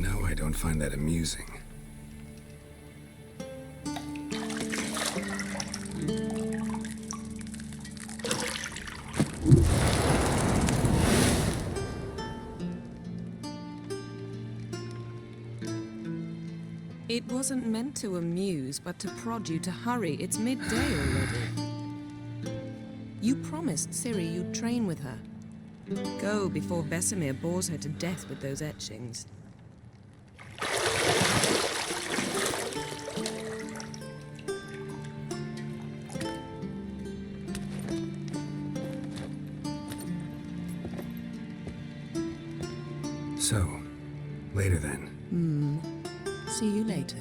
know I don't find that amusing. It wasn't meant to amuse, but to prod you to hurry. It's midday already. You promised Ciri you'd train with her. Go before Vesemir bores her to death with those etchings. So, later then. See you later.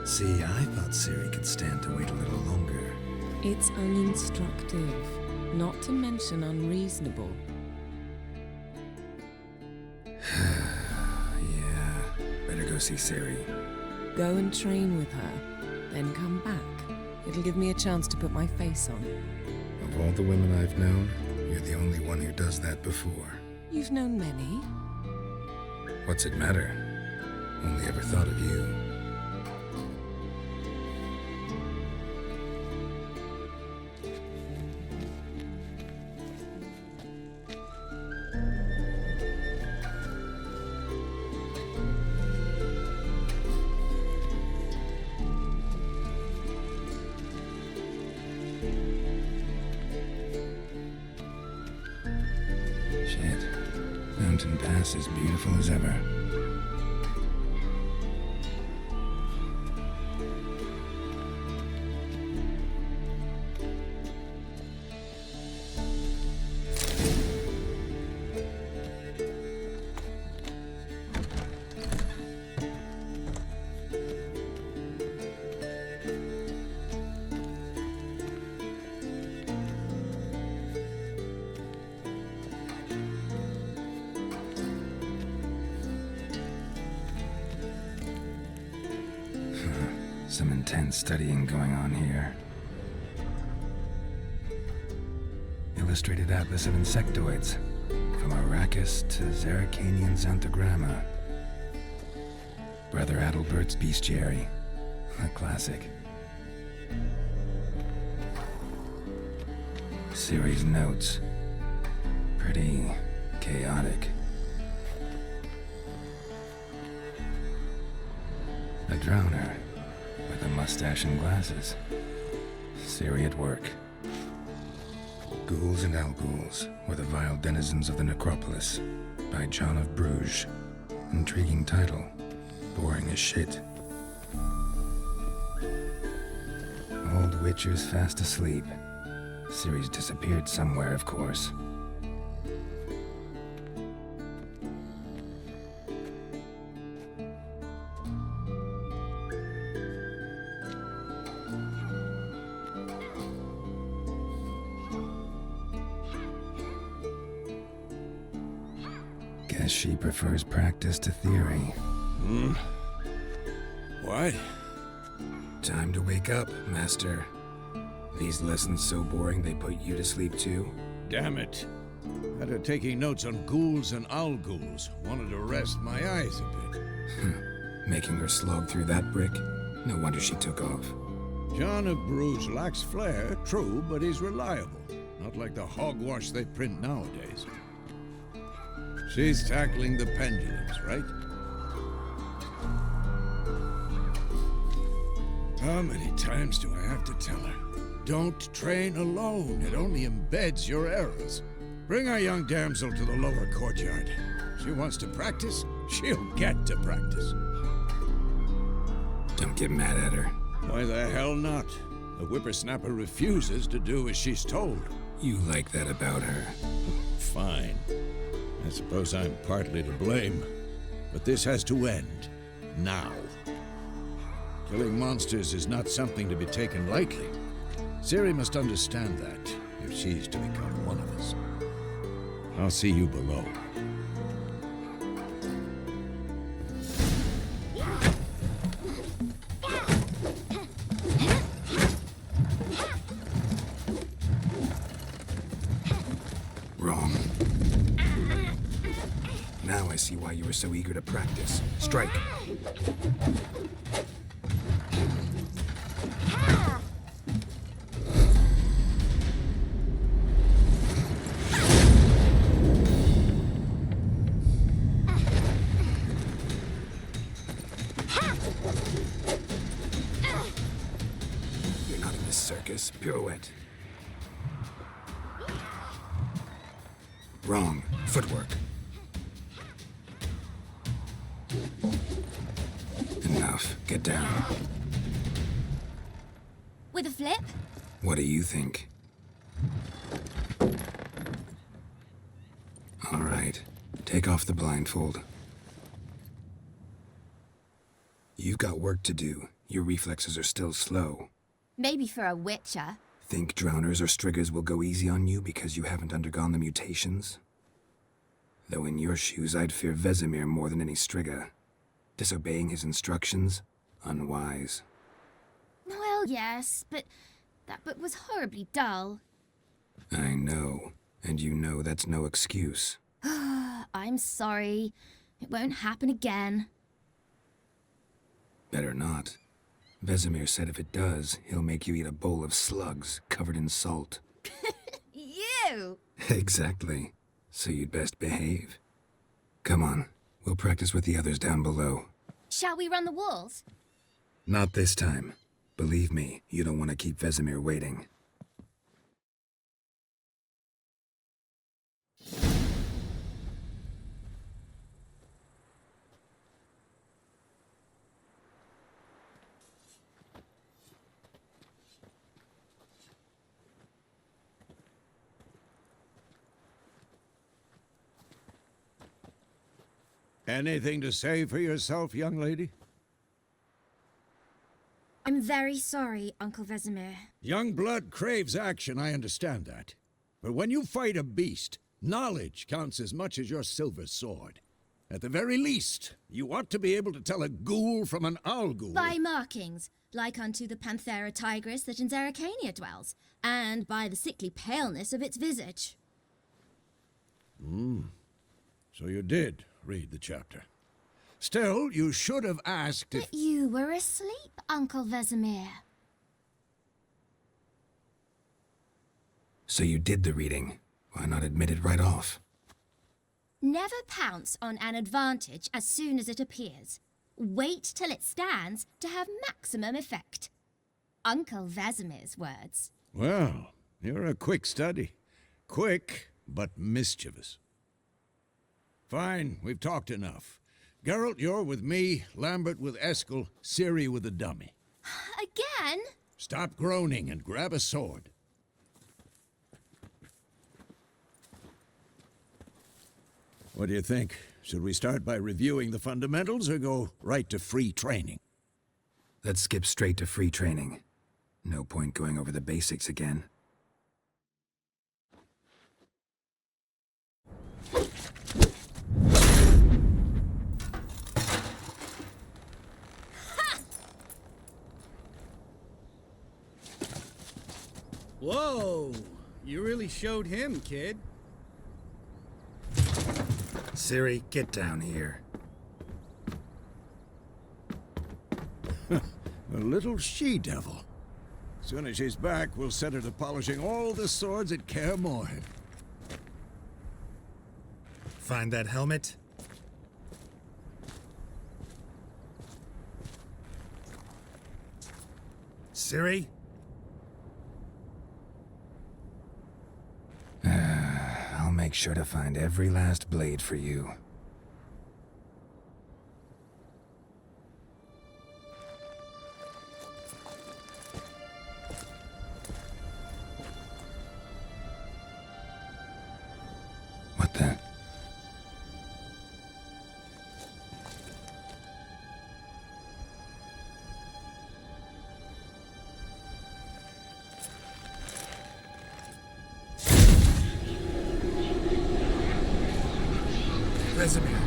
See, I thought Ciri could stand to wait a little longer. It's uninstructive, not to mention unreasonable. Yeah, better go see Ciri. Go and train with her, then come back. It'll give me a chance to put my face on. Of all the women I've known, you're the only one who does that before. You've known many. What's it matter? Only ever thought of you. Mountain Pass as beautiful as ever. Some intense studying going on here. Illustrated Atlas of Insectoids, from Arrakis to Zerrikanian Xanthogramma. Brother Adalbert's Bestiary, a classic. Ciri's notes, pretty chaotic. A drowner. With a mustache and glasses. Ciri at work. Ghouls and Alghouls were the vile denizens of the necropolis, by John of Bruges. Intriguing title. Boring as shit. Old Witcher's fast asleep. Ciri's disappeared somewhere, of course. Guess she prefers practice to theory. What? Time to wake up, Master. These lessons so boring they put you to sleep too? Damn it. After taking notes on ghouls and Alghouls, wanted to rest my eyes a bit. Making her slog through that brick? No wonder she took off. John of Bruges lacks flair, true, but he's reliable. Not like the hogwash they print nowadays. She's tackling the pendulums, right? How many times do I have to tell her? Don't train alone. It only embeds your errors. Bring our young damsel to the lower courtyard. She wants to practice, she'll get to practice. Don't get mad at her. Why the hell not? The whippersnapper refuses to do as she's told. You like that about her. Fine. I suppose I'm partly to blame. But this has to end. Now. Killing monsters is not something to be taken lightly. Ciri must understand that, if she's to become one of us. I'll see you below. Wrong. Now I see why you were so eager to practice. Strike. You're not in this circus. Pirouette. Wrong. Footwork. Enough. Get down. With a flip? What do you think? All right. Take off the blindfold. You've got work to do. Your reflexes are still slow. Maybe for a witcher. Think drowners or striggers will go easy on you because you haven't undergone the mutations? Though in your shoes, I'd fear Vesemir more than any strigger. Disobeying his instructions? Unwise. Well, yes, but that book was horribly dull. I know. And you know that's no excuse. I'm sorry. It won't happen again. Better not. Vesemir said if it does, he'll make you eat a bowl of slugs covered in salt. You! Exactly. So you'd best behave. Come on. We'll practice with the others down below. Shall we run the walls? Not this time. Believe me, you don't want to keep Vesemir waiting. Anything to say for yourself, young lady? I'm very sorry, Uncle Vesemir. Young blood craves action, I understand that. But when you fight a beast, knowledge counts as much as your silver sword. At the very least, you ought to be able to tell a ghoul from an owl ghoul. By markings, like unto the Panthera tigris that in Zeracania dwells, and by the sickly paleness of its visage. So you did read the chapter. Still, you should have asked if... But you were asleep, Uncle Vesemir. So you did the reading. Why not admit it right off? Never pounce on an advantage as soon as it appears. Wait till it stands to have maximum effect. Uncle Vesemir's words. Well, you're a quick study. Quick, but mischievous. Fine, we've talked enough. Geralt, you're with me, Lambert with Eskel, Ciri with the dummy. Again? Stop groaning and grab a sword. What do you think? Should we start by reviewing the fundamentals or go right to free training? Let's skip straight to free training. No point going over the basics again. Whoa! You really showed him, kid. Ciri, get down here. A little she-devil. Soon as she's back, we'll set her to polishing all the swords at Kaer Morhen. Find that helmet? Ciri? I'll make sure to find every last blade for you. What the? Vesemir.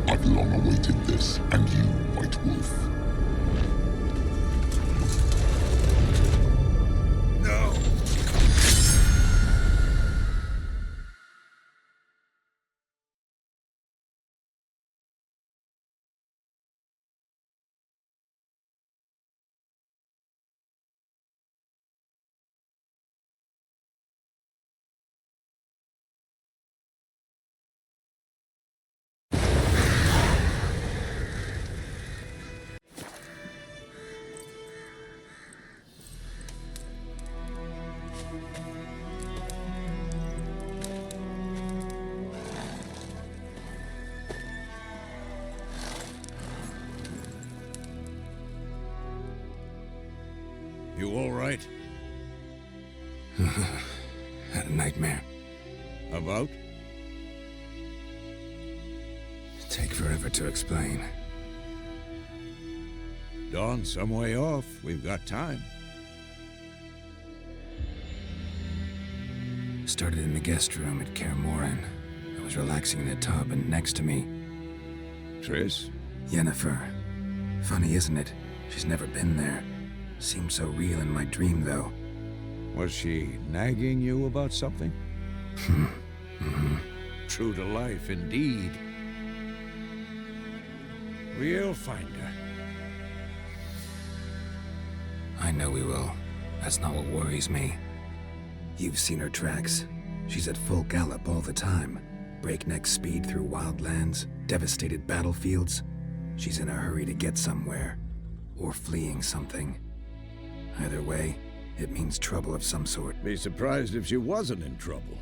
I've long awaited this, and you, White Wolf. No! You all right? Had a nightmare. About? Take forever to explain. Dawn's some way off. We've got time. Started in the guest room at Kaer Morhen. I was relaxing in a tub, and next to me, Triss? Yennefer. Funny, isn't it? She's never been there. Seemed so real in my dream, though. Was she nagging you about something? True to life, indeed. We'll find her. I know we will. That's not what worries me. You've seen her tracks. She's at full gallop all the time. Breakneck speed through wildlands, devastated battlefields. She's in a hurry to get somewhere. Or fleeing something. Either way, it means trouble of some sort. Be surprised if she wasn't in trouble.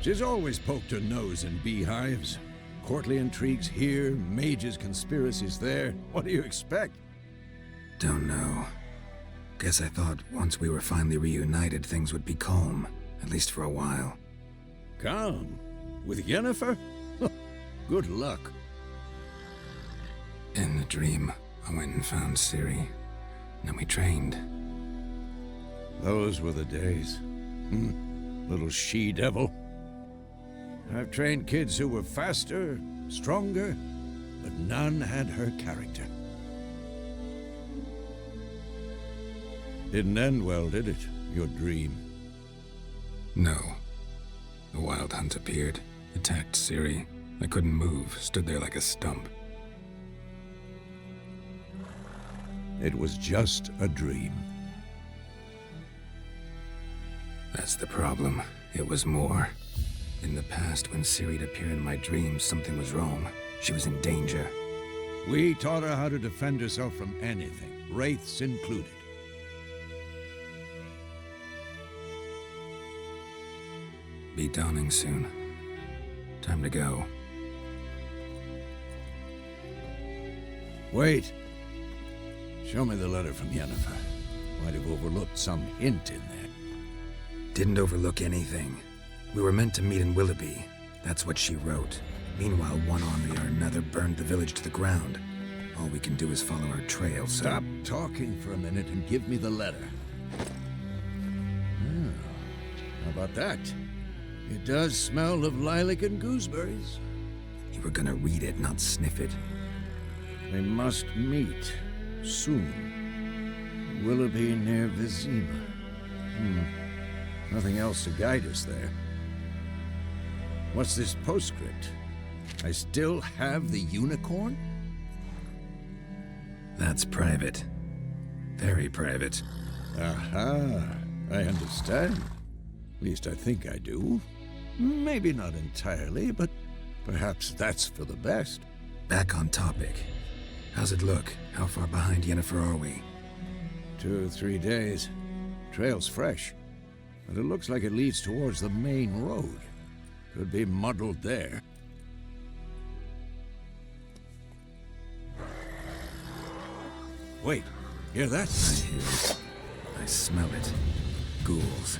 She's always poked her nose in beehives. Courtly intrigues here, mages' conspiracies there. What do you expect? Don't know. Guess I thought once we were finally reunited, things would be calm. At least for a while. Calm? With Yennefer? Good luck. In the dream, I went and found Ciri. Then we trained. Those were the days. Little she-devil. I've trained kids who were faster, stronger, but none had her character. Didn't end well, did it? Your dream? No. The Wild Hunt appeared, attacked Ciri. I couldn't move, stood there like a stump. It was just a dream. That's the problem. It was more. In the past, when Ciri'd appear in my dreams, something was wrong. She was in danger. We taught her how to defend herself from anything, wraiths included. Be dawning soon. Time to go. Wait. Show me the letter from Yennefer. Might have overlooked some hint in there. Didn't overlook anything. We were meant to meet in Willoughby. That's what she wrote. Meanwhile, one army or another burned the village to the ground. All we can do is follow her trail, so... Stop talking for a minute and give me the letter. How about that? It does smell of lilac and gooseberries. You were gonna read it, not sniff it. We must meet soon. Willoughby near Vizima. Nothing else to guide us there. What's this postscript? I still have the unicorn? That's private. Very private. Aha, I understand. At least I think I do. Maybe not entirely, but perhaps that's for the best. Back on topic. How's it look? How far behind Yennefer are we? 2 or 3 days. Trail's fresh, but it looks like it leads towards the main road. Could be muddled there. Wait, hear that? I hear it. I smell it. Ghouls.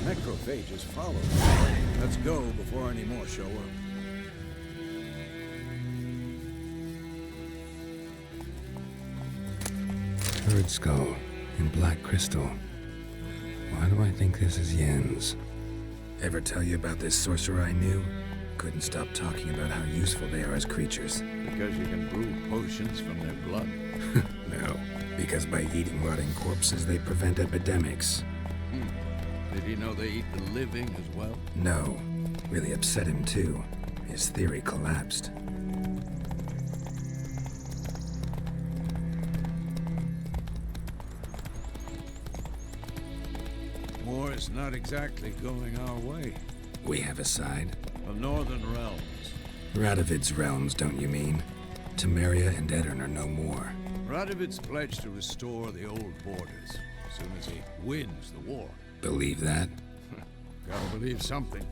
Necrophages follow. Let's go before any more show up. Bird skull and black crystal. Why do I think this is Yen's? Ever tell you about this sorcerer I knew? Couldn't stop talking about how useful they are as creatures. Because you can brew potions from their blood. No, because by eating rotting corpses they prevent epidemics. Did he know they eat the living as well? No. Really upset him too. His theory collapsed. War is not exactly going our way. We have a side. The Northern Realms. Radovid's realms, don't you mean? Temeria and Edirn are no more. Radovid's pledged to restore the old borders as soon as he wins the war. Believe that? Gotta believe something.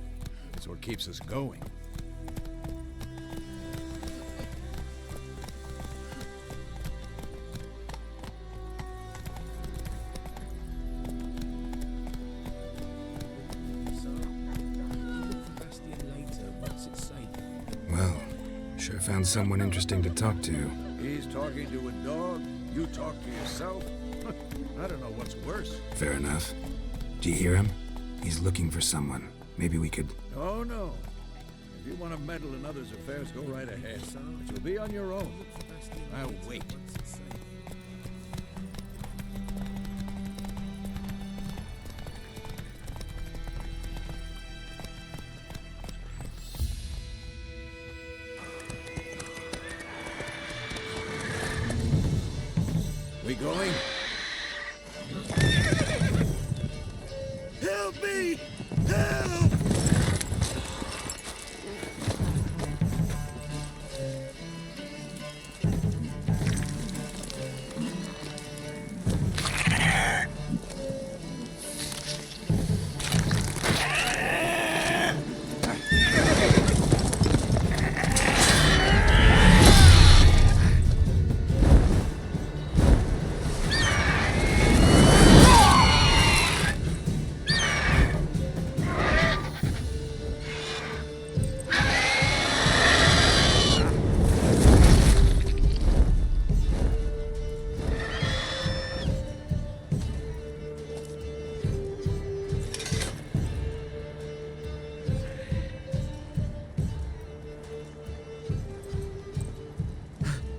That's what keeps us going. Well, sure found someone interesting to talk to. He's talking to a dog, you talk to yourself. I don't know what's worse. Fair enough. Do you hear him? He's looking for someone. Maybe we could... Oh, no. If you want to meddle in others' affairs, go right ahead. But you'll be on your own. I'll wait. We going? Help me! Help!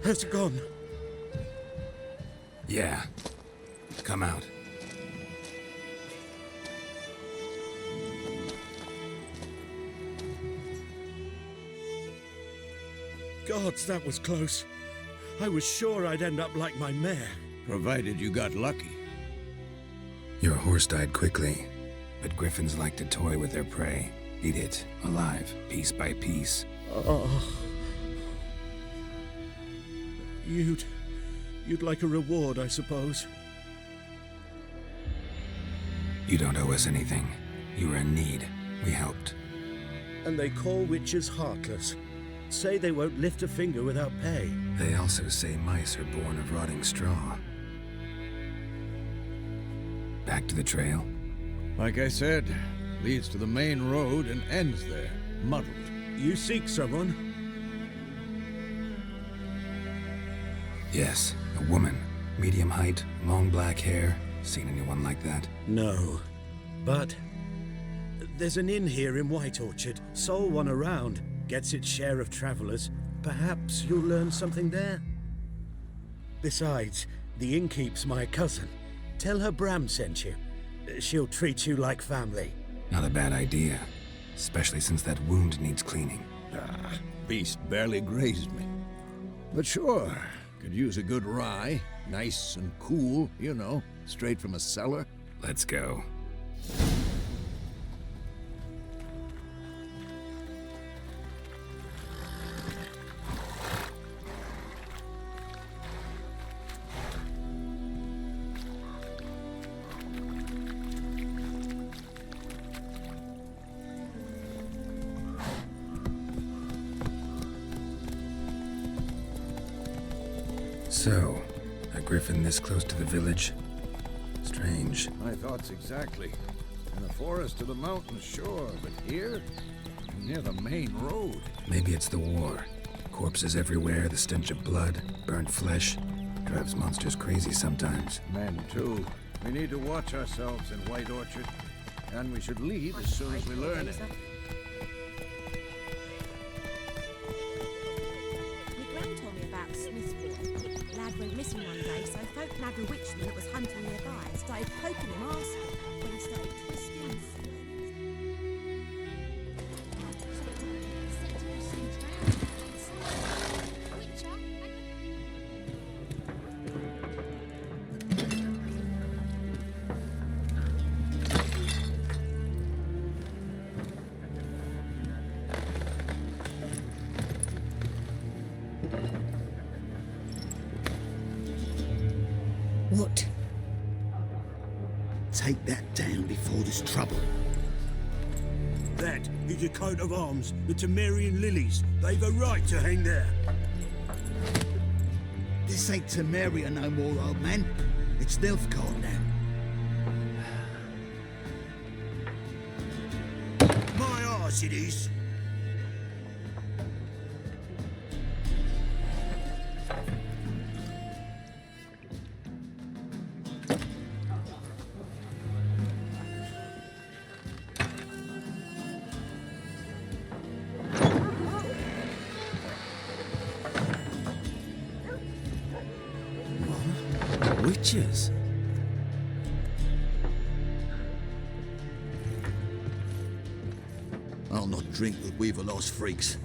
Has it gone? Yeah. Come out. Gods, that was close. I was sure I'd end up like my mare. Provided you got lucky. Your horse died quickly, but griffins like to toy with their prey. Eat it, alive, piece by piece. Oh. You'd like a reward, I suppose. You don't owe us anything. You were in need. We helped. And they call witches heartless. Say they won't lift a finger without pay. They also say mice are born of rotting straw. Back to the trail? Like I said, leads to the main road and ends there, muddled. You seek someone? Yes, a woman. Medium height, long black hair. Seen anyone like that? No. But there's an inn here in White Orchard. Sole one around. Gets its share of travelers. Perhaps you'll learn something there? Besides, the innkeep's my cousin. Tell her Bram sent you. She'll treat you like family. Not a bad idea. Especially since that wound needs cleaning. Ah, beast barely grazed me. But sure, could use a good rye. Nice and cool, you know, straight from a cellar. Let's go. So, a griffin this close to the village? Strange. My thoughts exactly. In the forest to the mountains, sure, but here? Near the main road. Maybe it's the war. Corpses everywhere, the stench of blood, burnt flesh. Drives monsters crazy sometimes. Men, too. We need to watch ourselves in White Orchard. And we should leave as soon as we learn it. My gran told me about Smith's boy. Lad went missing one day, so folk nabbed a witchman that was hunting nearby and started poking him arsehole when he started twisting. What? Take that down before there's trouble. That is a coat of arms, the Temerian lilies. They've a right to hang there. This ain't Temeria no more, old man. It's Nilfgaard now. My arse it is. Witches? I'll not drink with Weaver-lost freaks.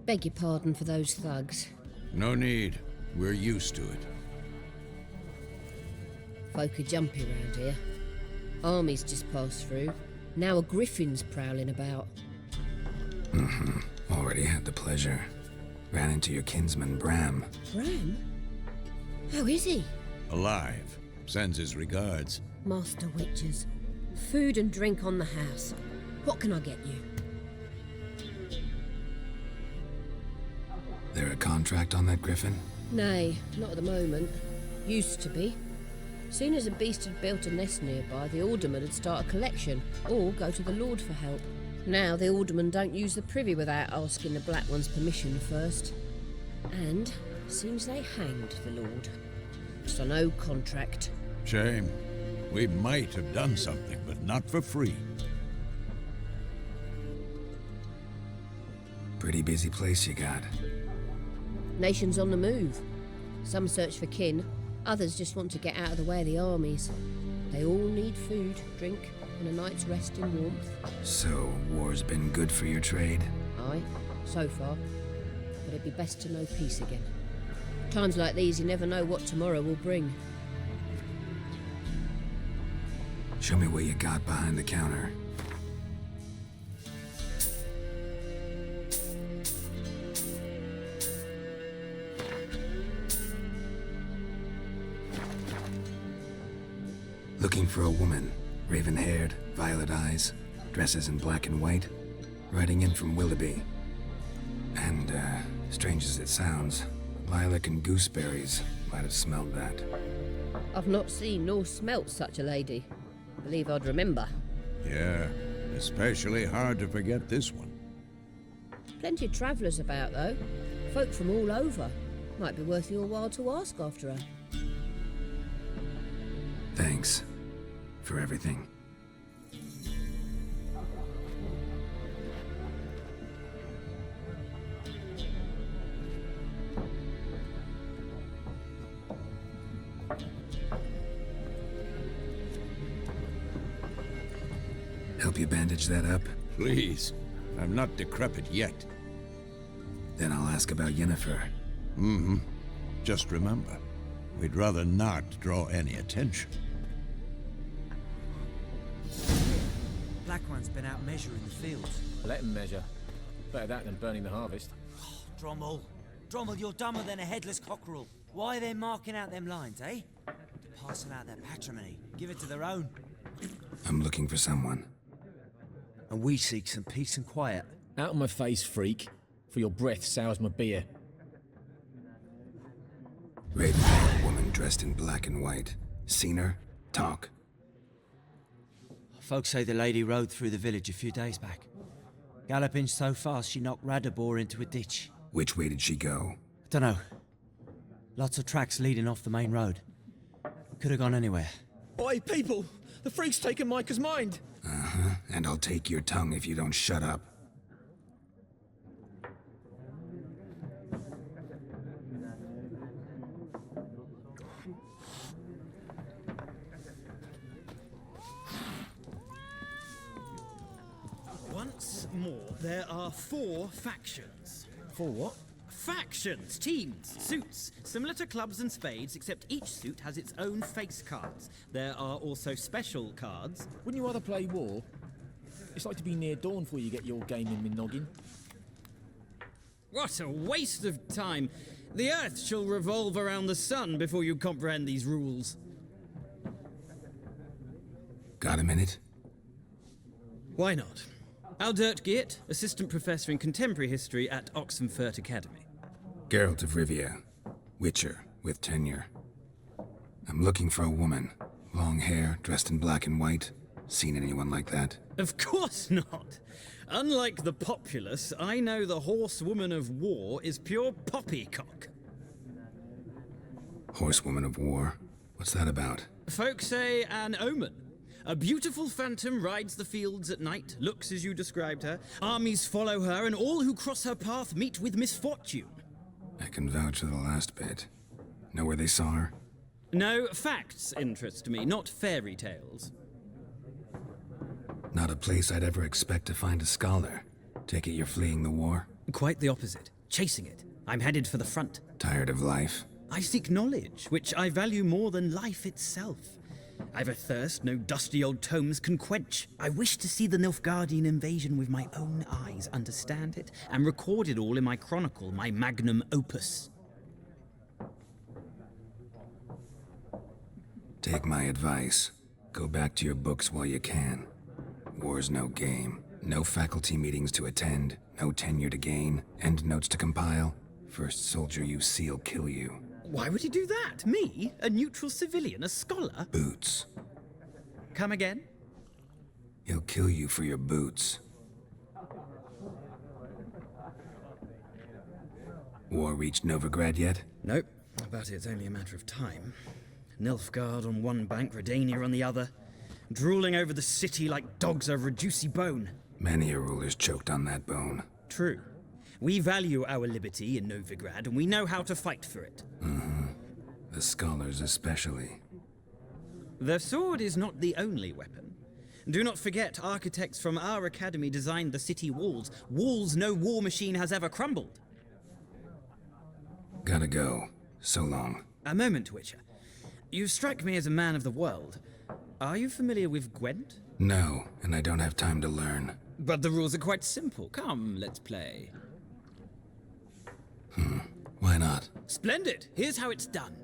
Beg your pardon for those thugs. No need. We're used to it. Folk are jumpy around here. Armies just passed through. Now a griffin's prowling about. Already had the pleasure. Ran into your kinsman, Bram. Bram? How is he? Alive. Sends his regards. Master Witches. Food and drink on the house. What can I get you? There a contract on that griffin? Nay, not at the moment. Used to be. Soon as a beast had built a nest nearby, the alderman would start a collection, or go to the Lord for help. Now the aldermen don't use the privy without asking the Black One's permission first. And seems they hanged the Lord. So no contract. Shame. We might have done something, but not for free. Pretty busy place you got. Nations on the move. Some search for kin, others just want to get out of the way of the armies. They all need food, drink, and a night's rest in warmth. So, war's been good for your trade? Aye, so far. But it'd be best to know peace again. Times like these, you never know what tomorrow will bring. Show me what you got behind the counter. Looking for a woman. Raven-haired, violet eyes, dresses in black and white. Riding in from Willoughby. And, strange as it sounds, lilac and gooseberries might have smelled that. I've not seen nor smelt such a lady. Believe I'd remember. Yeah, especially hard to forget this one. Plenty of travellers about, though. Folk from all over. Might be worth your while to ask after her. Thanks for everything. Help you bandage that up? Please, I'm not decrepit yet. Then I'll ask about Yennefer. Mm-hmm. Just remember, we'd rather not draw any attention. Black One's been out measuring the fields. Let him measure. Better that than burning the harvest. Drommel. Drommel, you're dumber than a headless cockerel. Why are they marking out them lines, eh? Passing out their patrimony. Give it to their own. I'm looking for someone. And we seek some peace and quiet. Out of my face, freak. For your breath sours my beer. Raven-haired woman dressed in black and white. Seen her? Talk. Folks say the lady rode through the village a few days back. Galloping so fast she knocked Radabor into a ditch. Which way did she go? Dunno. Lots of tracks leading off the main road. Could have gone anywhere. Oi, people! The freak's taken Micah's mind! Uh-huh, and I'll take your tongue if you don't shut up. Once more, there are 4 factions. 4 what? Factions, teams, suits, similar to clubs and spades, except each suit has its own face cards. There are also special cards. Wouldn't you rather play war? It's like to be near dawn before you get your game in with noggin. What a waste of time! The Earth shall revolve around the sun before you comprehend these rules. Got a minute? Why not? Aldert Geert, Assistant Professor in Contemporary History at Oxenfurt Academy. Geralt of Rivia. Witcher, with tenure. I'm looking for a woman. Long hair, dressed in black and white. Seen anyone like that? Of course not! Unlike the populace, I know the horsewoman of war is pure poppycock. Horsewoman of war? What's that about? Folk say an omen. A beautiful phantom rides the fields at night, looks as you described her. Armies follow her, and all who cross her path meet with misfortune. I can vouch for the last bit. Know where they saw her? No, facts interest me, not fairy tales. Not a place I'd ever expect to find a scholar. Take it you're fleeing the war? Quite the opposite. Chasing it. I'm headed for the front. Tired of life? I seek knowledge, which I value more than life itself. I've a thirst no dusty old tomes can quench. I wish to see the Nilfgaardian invasion with my own eyes, understand it, and record it all in my chronicle, my magnum opus. Take my advice. Go back to your books while you can. War's no game. No faculty meetings to attend, no tenure to gain, endnotes to compile. First soldier you see'll kill you. Why would he do that? Me? A neutral civilian? A scholar? Boots. Come again? He'll kill you for your boots. War reached Novigrad yet? Nope, but it's only a matter of time. Nilfgaard on one bank, Redania on the other. Drooling over the city like dogs over a juicy bone. Many a ruler's choked on that bone. True. We value our liberty in Novigrad, and we know how to fight for it. Mm-hmm. The scholars especially. The sword is not the only weapon. Do not forget, architects from our academy designed the city walls. Walls no war machine has ever crumbled. Gotta go. So long. A moment, Witcher. You strike me as a man of the world. Are you familiar with Gwent? No, and I don't have time to learn. But the rules are quite simple. Come, let's play. Why not? Splendid! Here's how it's done.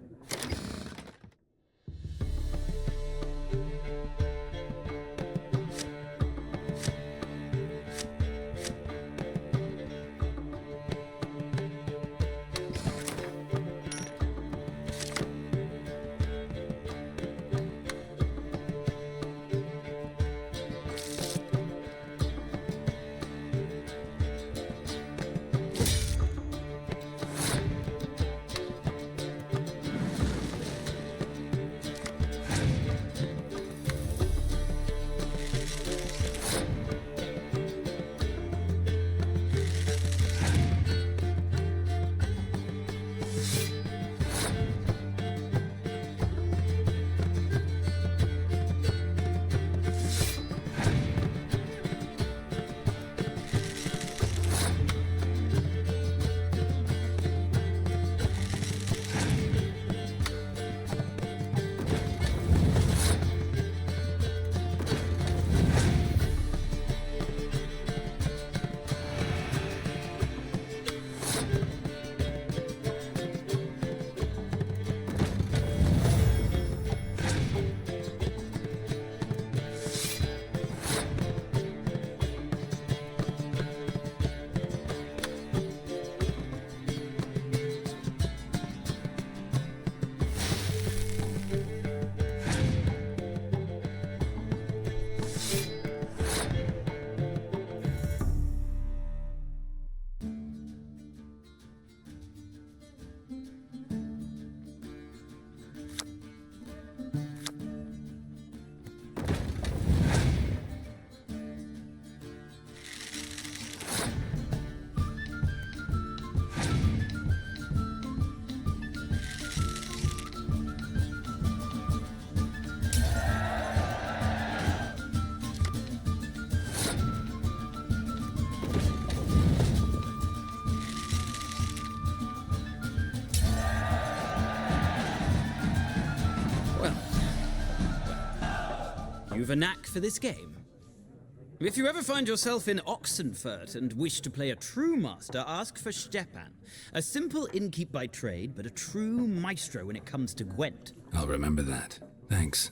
You've a knack for this game. If you ever find yourself in Oxenfurt and wish to play a true master, ask for Stepan. A simple innkeep by trade, but a true maestro when it comes to Gwent. I'll remember that. Thanks.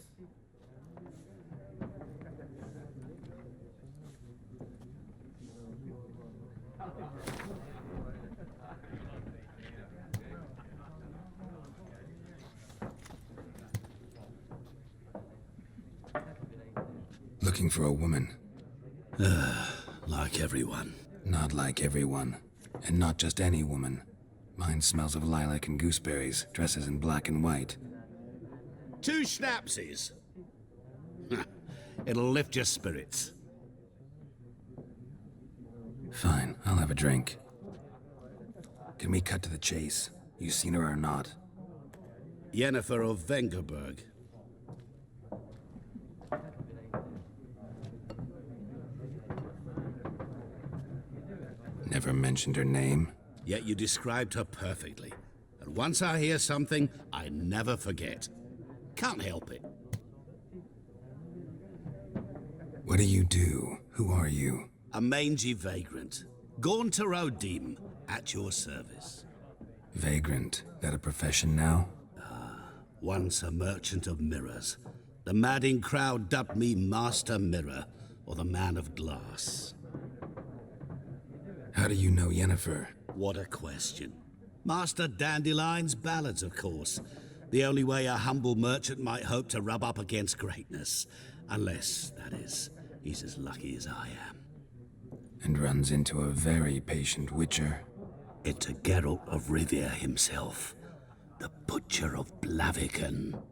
Looking for a woman. Like everyone. Not like everyone. And not just any woman. Mine smells of lilac and gooseberries, dresses in black and white. 2 schnapsies. It'll lift your spirits. Fine, I'll have a drink. Can we cut to the chase? You seen her or not? Yennefer of Vengerberg. Never mentioned her name. Yet you described her perfectly. And once I hear something, I never forget. Can't help it. What do you do? Who are you? A mangy vagrant. Gone to Rodim, at your service. Vagrant? That a profession now? Once a merchant of mirrors. The madding crowd dubbed me Master Mirror, or the Man of Glass. How do you know Yennefer? What a question. Master Dandelion's ballads, of course. The only way a humble merchant might hope to rub up against greatness. Unless, that is, he's as lucky as I am. And runs into a very patient witcher. Into Geralt of Rivia himself. The Butcher of Blaviken.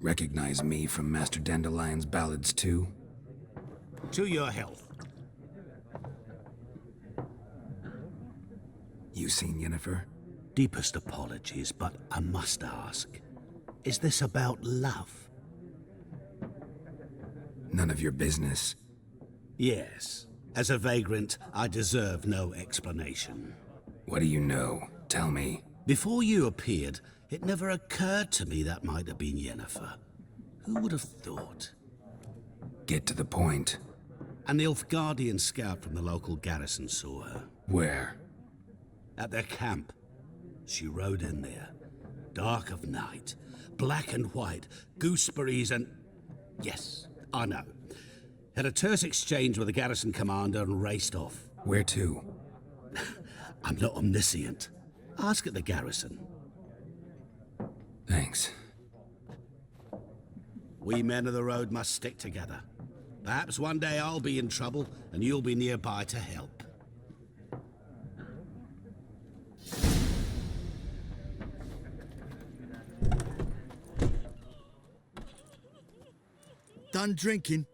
Recognize me from Master Dandelion's ballads too? To your health. You seen Yennefer? Deepest apologies, but I must ask. Is this about love? None of your business. Yes. As a vagrant, I deserve no explanation. What do you know? Tell me. Before you appeared, it never occurred to me that might have been Yennefer. Who would have thought? Get to the point. A Nilfgaardian scout from the local garrison saw her. Where? At their camp. She rode in there. Dark of night. Black and white. Gooseberries and... Yes, I know. Had a terse exchange with the garrison commander and raced off. Where to? I'm not omniscient. Ask at the garrison. Thanks. We men of the road must stick together. Perhaps one day I'll be in trouble and you'll be nearby to help. Done drinking?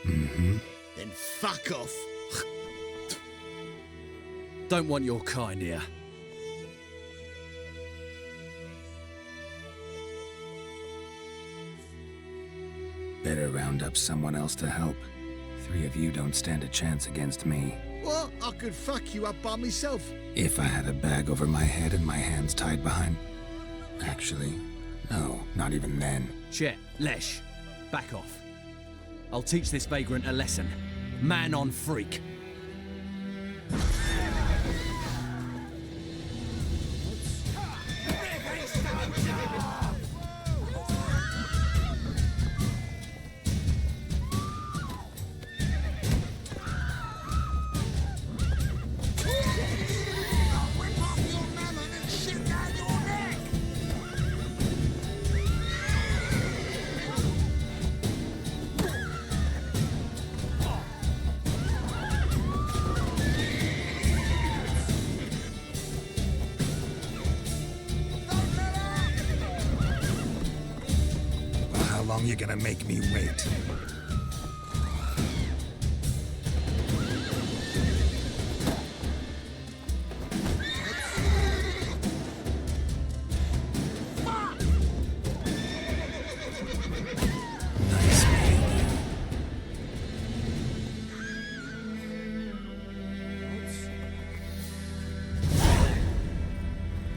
Mm-hmm. Then fuck off. Don't want your kind here. Better round up someone else to help. 3 of you don't stand a chance against me. What? I could fuck you up by myself. If I had a bag over my head and my hands tied behind... Actually, no, not even then. Shit, Lesh, back off. I'll teach this vagrant a lesson. Man on freak. How long you gonna make me wait?